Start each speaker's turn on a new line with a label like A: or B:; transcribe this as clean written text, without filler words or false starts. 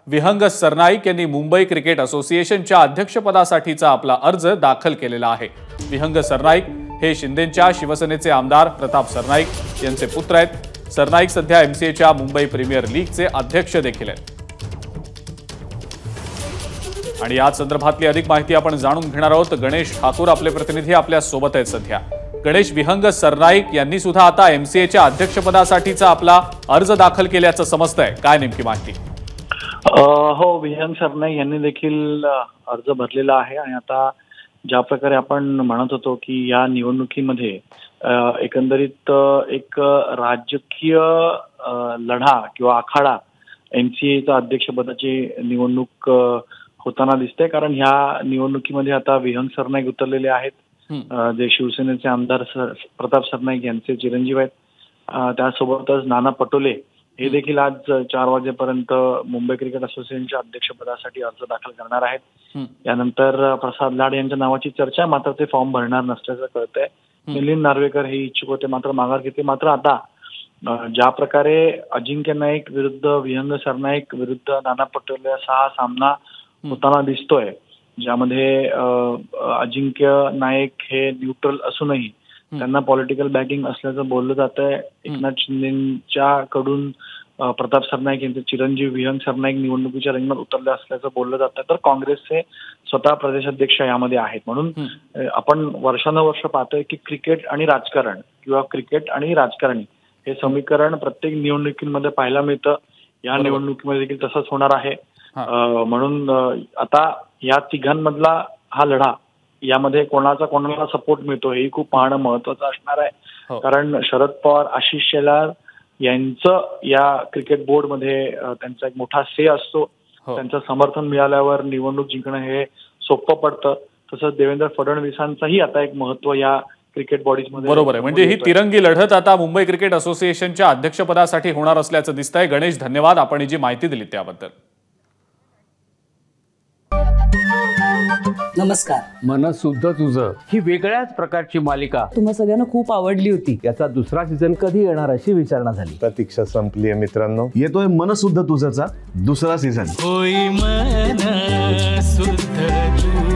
A: विहंग सरनाईक यांनी मुंबई क्रिकेट असोसिएशनच्या अध्यक्षपदासाठीचा आपला अर्ज दाखल केलेला आहे। विहंग सरनाईक हे शिंदेंच्या शिवसेनेचे आमदार प्रताप सरनाईक यांचे पुत्र आहेत। सरनाईक सध्या एमसीएच्या मुंबई प्रीमियर लीगचे अध्यक्ष देखील आहेत। आणि या संदर्भातली अधिक माहिती आपण जाणून घेणार आहोत। गणेश ठाकूर आपले प्रतिनिधी आपल्या सोबत आहेत सध्या। गणेश, विहंग सरनाईक यांनी सुद्धा आता एमसीएच्या अध्यक्षपदासाठीचा आपला अर्ज दाखल केल्याचं समजतंय, काय नेमकी माहिती?
B: हो, विहंग सरनाईक यांनी देखील अर्ज भरलेला आहे आणि आता ज्या प्रकारे आपण म्हणत होतो की या निवडणुकीमध्ये एकंदरीत एक राजकीय लढा किंवा आखाडा एमसीएच्या अध्यक्षपदाची निवडणूक होताना दिसते, कारण ह्या निवडणुकीमध्ये आता विहंग सरनाईक उतरलेले आहेत, जे शिवसेनेचे आमदार प्रताप सरनाईक यांचे चिरंजीव आहेत। त्यासोबतच नाना पटोले हे देखील आज 4 वाजेपर्यंत मुंबई क्रिकेट असोसिएशनच्या अध्यक्षपदासाठी अर्ज दाखल करणार आहेत। यानंतर प्रसाद लाड यांच्या नावाची चर्चा, मात्र ते फॉर्म भरणार नसल्याचं कळतंय। मिलिंद नार्वेकर हे इच्छुक होते, मात्र माघार घेतली। मात्र आता ज्या प्रकारे अजिंक्य नाईक विरुद्ध विहंग सरनाईक विरुद्ध नाना पटोले असा हा सामना होताना दिसतोय, ज्यामध्ये अजिंक्य नाईक हे न्यूट्रल असूनही त्यांना पॉलिटिकल बॅकिंग असल्याचं बोललं जात आहे। एकनाथ शिंदेच्या कडून प्रताप सरनाईक यांचे चिरंजीव विहंग सरनाईक निवडणुकीच्या रिंगणात उतरले असल्याचं बोललं जात आहे, तर काँग्रेसचे स्वतः प्रदेशाध्यक्ष यामध्ये आहेत। म्हणून आपण वर्षानुवर्ष पाहतोय की क्रिकेट आणि राजकारण किंवा क्रिकेट आणि राजकारणी हे समीकरण प्रत्येक निवडणुकीमध्ये पाहायला मिळतं। या निवडणुकीमध्ये देखील तसंच होणार आहे। म्हणून आता या तिघांमधला हा लढा, यामध्ये कोणाला सपोर्ट मिळतो हे खूप पाहणं महत्वाचं असणार आहे। कारण शरद पवार, आशिष शेलार यांचं या क्रिकेट बोर्डमध्ये त्यांचा एक मोठा से असतो। त्यांचं समर्थन मिळाल्यावर निवडणूक जिंकणं हे सोपं पडतं। तसंच देवेंद्र फडणवीसांचंही आता एक महत्व या क्रिकेट बॉडीजमध्ये।
A: बरोबर आहे, म्हणजे ही तिरंगी लढत आता मुंबई क्रिकेट असोसिएशनच्या अध्यक्षपदासाठी होणार असल्याचं दिसतंय। गणेश, धन्यवाद, आपण ही जी माहिती दिली त्याबद्दल।
C: नमस्कार।
D: मन शुद्ध तुझं ही वेगळ्याच प्रकारची मालिका
C: तुम्हा सगळ्यांना खूप आवडली होती।
D: याचा दुसरा सीझन कधी येणार अशी विचारणा झाली।
E: प्रतीक्षा संपली आहे मित्रांनो,
F: येतोय मन शुद्ध तुझंचा दुसरा सीझन।
G: होई मन शुद्ध